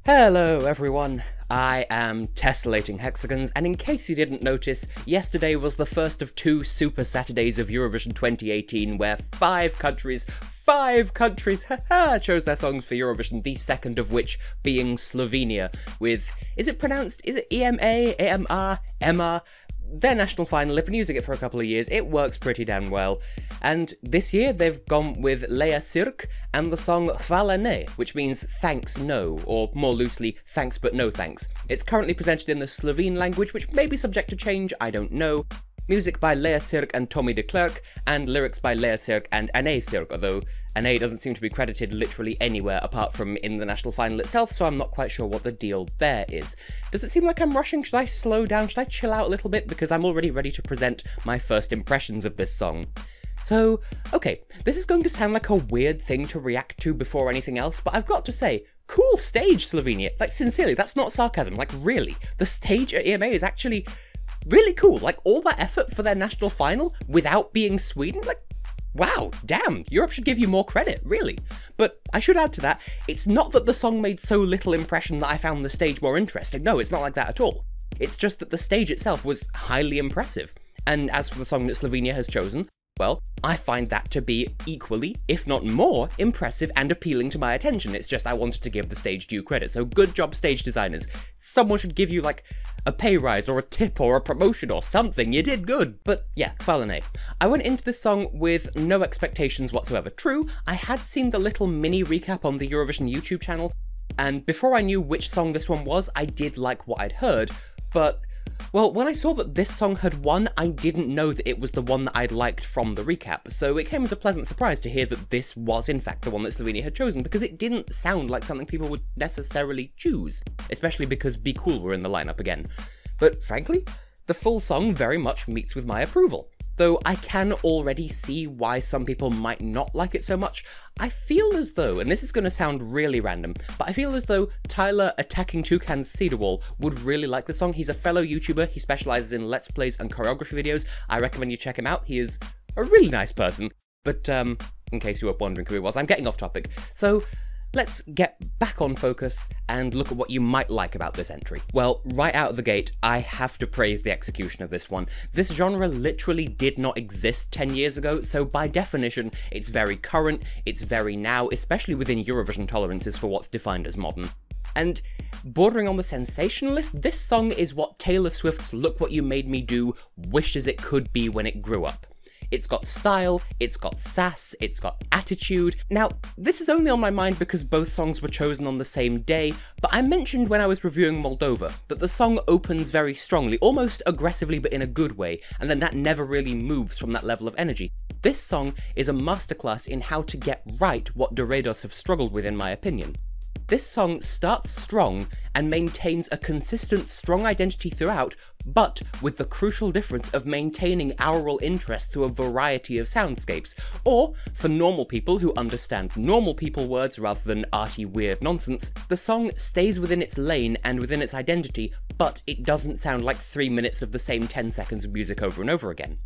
Hello everyone, I am Tessellating Hexagons, and in case you didn't notice, yesterday was the first of two Super Saturdays of Eurovision 2018 where five countries, chose their songs for Eurovision, the second of which being Slovenia, with, is it EMA, AMR, EMA? Their national final. They've been using it for a couple of years. It works pretty damn well. And this year they've gone with Lea Sirk and the song Hvala, which means thanks no, or more loosely, thanks but no thanks. It's currently presented in the Slovene language, which may be subject to change, I don't know. Music by Lea Sirk and Tommy de Klerk, and lyrics by Lea Sirk and Lea Sirk, although Lea doesn't seem to be credited literally anywhere apart from in the national final itself, so I'm not quite sure what the deal there is. Does it seem like I'm rushing? Should I slow down? Should I chill out a little bit? Because I'm already ready to present my first impressions of this song. So, okay, this is going to sound like a weird thing to react to before anything else, but I've got to say, cool stage, Slovenia. Like, sincerely, that's not sarcasm, like, really. The stage at EMA is actually really cool. Like, all that effort for their national final without being Sweden, like, wow, damn, Europe should give you more credit, really. But I should add to that, it's not that the song made so little impression that I found the stage more interesting. No, it's not like that at all. It's just that the stage itself was highly impressive. And as for the song that Slovenia has chosen, well, I find that to be equally, if not more, impressive and appealing to my attention. It's just I wanted to give the stage due credit, so good job, stage designers. Someone should give you, like, a pay rise or a tip or a promotion or something. You did good. But yeah, Hvala. I went into this song with no expectations whatsoever. True, I had seen the little mini recap on the Eurovision YouTube channel, and before I knew which song this one was, I did like what I'd heard, but well, when I saw that this song had won, I didn't know that it was the one that I'd liked from the recap, so it came as a pleasant surprise to hear that this was in fact the one that Slovenia had chosen, because it didn't sound like something people would necessarily choose, especially because Be Cool were in the lineup again. But frankly, the full song very much meets with my approval. Though I can already see why some people might not like it so much. I feel as though, and this is going to sound really random, but I feel as though Tyler Attacking Toucan's Cedarwall would really like the song. He's a fellow YouTuber, he specialises in Let's Plays and choreography videos. I recommend you check him out, he is a really nice person. But, in case you were wondering who he was, I'm getting off topic. So, let's get back on focus and look at what you might like about this entry. Well, right out of the gate, I have to praise the execution of this one. This genre literally did not exist 10 years ago, so by definition, it's very current, it's very now, especially within Eurovision tolerances for what's defined as modern. And bordering on the sensationalist, this song is what Taylor Swift's Look What You Made Me Do wishes it could be when it grew up. It's got style, it's got sass, it's got attitude. Now, this is only on my mind because both songs were chosen on the same day, but I mentioned when I was reviewing Moldova that the song opens very strongly, almost aggressively but in a good way, and then that never really moves from that level of energy. This song is a masterclass in how to get right what Dorados have struggled with, in my opinion. This song starts strong and maintains a consistent, strong identity throughout, but with the crucial difference of maintaining aural interest through a variety of soundscapes. Or, for normal people who understand normal people words rather than arty weird nonsense, the song stays within its lane and within its identity, but it doesn't sound like 3 minutes of the same 10 seconds of music over and over again.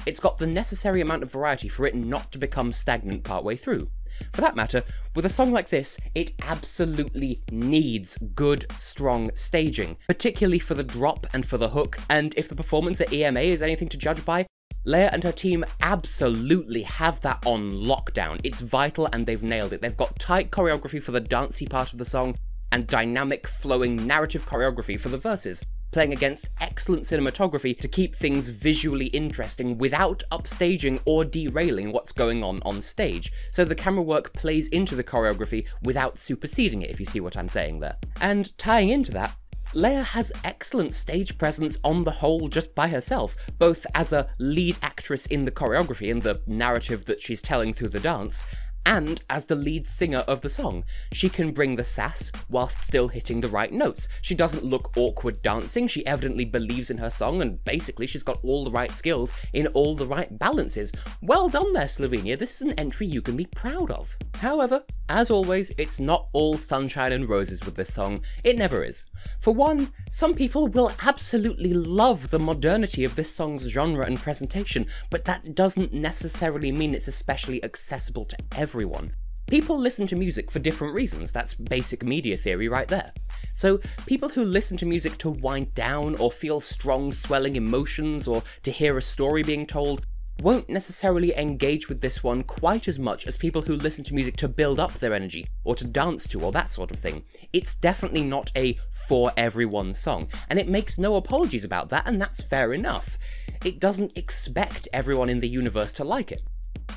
It's got the necessary amount of variety for it not to become stagnant partway through. For that matter, with a song like this, it absolutely needs good, strong staging, particularly for the drop and for the hook, and if the performance at EMA is anything to judge by, Lea and her team absolutely have that on lockdown. It's vital and they've nailed it. They've got tight choreography for the dancey part of the song, and dynamic, flowing narrative choreography for the verses, playing against excellent cinematography to keep things visually interesting without upstaging or derailing what's going on stage, so the camera work plays into the choreography without superseding it, if you see what I'm saying there. And tying into that, Lea has excellent stage presence on the whole just by herself, both as a lead actress in the choreography and the narrative that she's telling through the dance, and as the lead singer of the song. She can bring the sass whilst still hitting the right notes. She doesn't look awkward dancing, she evidently believes in her song, and basically she's got all the right skills in all the right balances. Well done there, Slovenia, this is an entry you can be proud of. However, as always, it's not all sunshine and roses with this song. It never is. For one, some people will absolutely love the modernity of this song's genre and presentation, but that doesn't necessarily mean it's especially accessible to everyone. People listen to music for different reasons, that's basic media theory right there. So people who listen to music to wind down, or feel strong swelling emotions, or to hear a story being told, won't necessarily engage with this one quite as much as people who listen to music to build up their energy, or to dance to, or that sort of thing. It's definitely not a for everyone song, and it makes no apologies about that, and that's fair enough. It doesn't expect everyone in the universe to like it.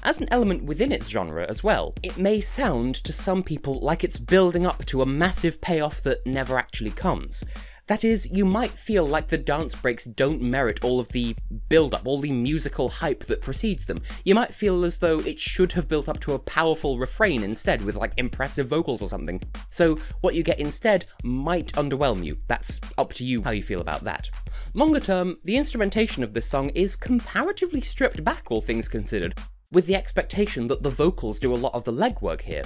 As an element within its genre as well, it may sound to some people like it's building up to a massive payoff that never actually comes. That is, you might feel like the dance breaks don't merit all of the build-up, all the musical hype that precedes them. You might feel as though it should have built up to a powerful refrain instead, with like impressive vocals or something. So what you get instead might underwhelm you. That's up to you how you feel about that. Longer term, the instrumentation of this song is comparatively stripped back, all things considered, with the expectation that the vocals do a lot of the legwork here.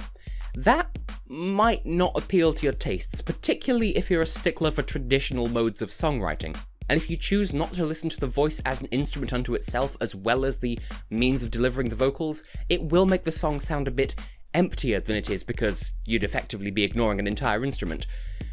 That might not appeal to your tastes, particularly if you're a stickler for traditional modes of songwriting, and if you choose not to listen to the voice as an instrument unto itself as well as the means of delivering the vocals, it will make the song sound a bit emptier than it is because you'd effectively be ignoring an entire instrument.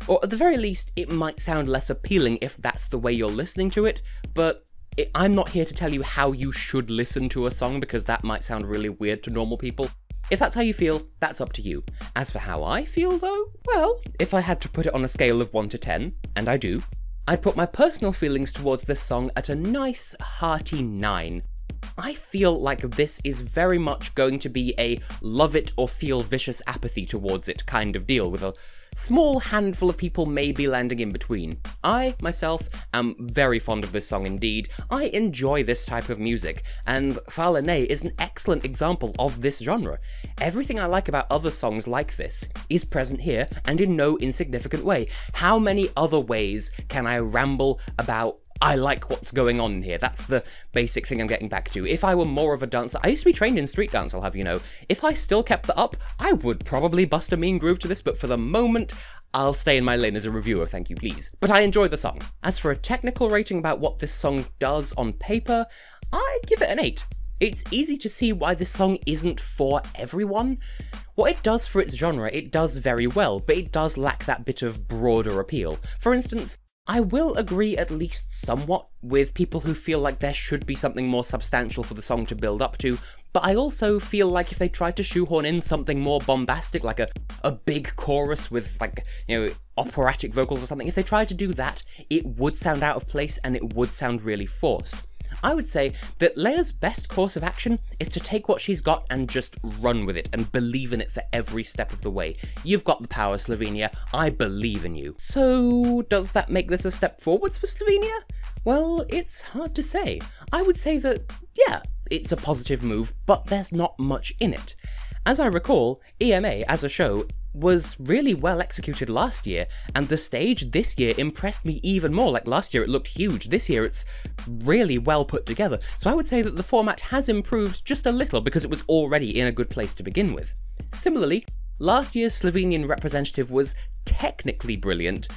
Or at the very least, it might sound less appealing if that's the way you're listening to it, but I'm not here to tell you how you should listen to a song because that might sound really weird to normal people. If that's how you feel, that's up to you. As for how I feel though, well, if I had to put it on a scale of 1 to 10, and I do, I'd put my personal feelings towards this song at a nice, hearty 9. I feel like this is very much going to be a love it or feel vicious apathy towards it kind of deal, with a small handful of people maybe landing in between. I, myself, am very fond of this song indeed. I enjoy this type of music, and Hvala is an excellent example of this genre. Everything I like about other songs like this is present here, and in no insignificant way. How many other ways can I ramble about I like what's going on here? That's the basic thing I'm getting back to. If I were more of a dancer, I used to be trained in street dance, I'll have you know. If I still kept that up, I would probably bust a mean groove to this, but for the moment, I'll stay in my lane as a reviewer, thank you please. But I enjoy the song. As for a technical rating about what this song does on paper, I'd give it an 8. It's easy to see why this song isn't for everyone. What it does for its genre, it does very well, but it does lack that bit of broader appeal. For instance, I will agree at least somewhat with people who feel like there should be something more substantial for the song to build up to, but I also feel like if they tried to shoehorn in something more bombastic, like a big chorus with, like, you know, operatic vocals or something, if they tried to do that, it would sound out of place and it would sound really forced. I would say that Lea's best course of action is to take what she's got and just run with it and believe in it for every step of the way. You've got the power, Slovenia. I believe in you. So, does that make this a step forwards for Slovenia? Well, it's hard to say. I would say that, yeah, it's a positive move, but there's not much in it. As I recall, EMA, as a show, was really well executed last year, and the stage this year impressed me even more. Like last year it looked huge, this year it's really well put together. So I would say that the format has improved just a little because it was already in a good place to begin with. Similarly, last year's Slovenian representative was technically brilliant,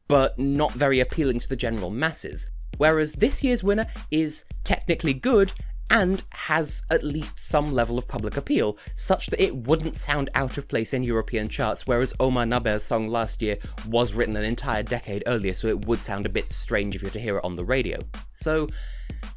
but not very appealing to the general masses, whereas this year's winner is technically good and has at least some level of public appeal, such that it wouldn't sound out of place in European charts, whereas Omar Naber's song last year was written an entire decade earlier, so it would sound a bit strange if you were to hear it on the radio. So,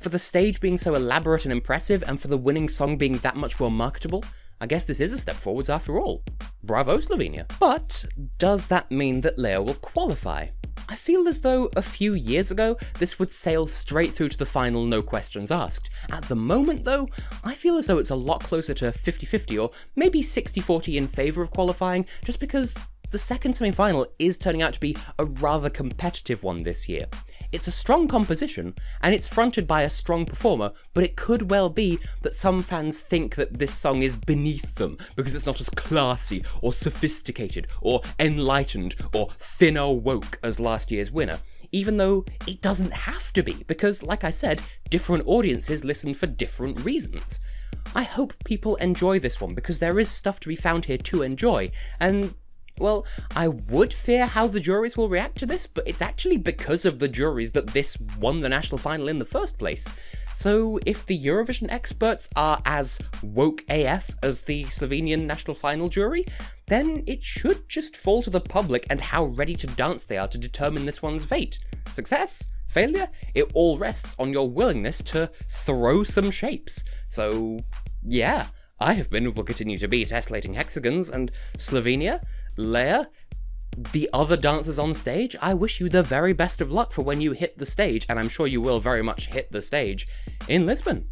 for the stage being so elaborate and impressive, and for the winning song being that much more marketable, I guess this is a step forwards after all. Bravo, Slovenia. But does that mean that Lea will qualify? I feel as though a few years ago this would sail straight through to the final, no questions asked. At the moment though, I feel as though it's a lot closer to 50-50 or maybe 60-40 in favour of qualifying, just because the second semi-final is turning out to be a rather competitive one this year. It's a strong composition, and it's fronted by a strong performer, but it could well be that some fans think that this song is beneath them because it's not as classy or sophisticated or enlightened or thin or woke as last year's winner, even though it doesn't have to be, because, like I said, different audiences listen for different reasons. I hope people enjoy this one because there is stuff to be found here to enjoy, and Well, I would fear how the juries will react to this, but it's actually because of the juries that this won the national final in the first place. So if the Eurovision experts are as woke AF as the Slovenian national final jury, then it should just fall to the public and how ready to dance they are to determine this one's fate. Success? Failure? It all rests on your willingness to throw some shapes. So, yeah, I have been and will continue to be Tessellating Hexagons, and Slovenia, Lea, the other dancers on stage, I wish you the very best of luck for when you hit the stage, and I'm sure you will very much hit the stage, in Lisbon.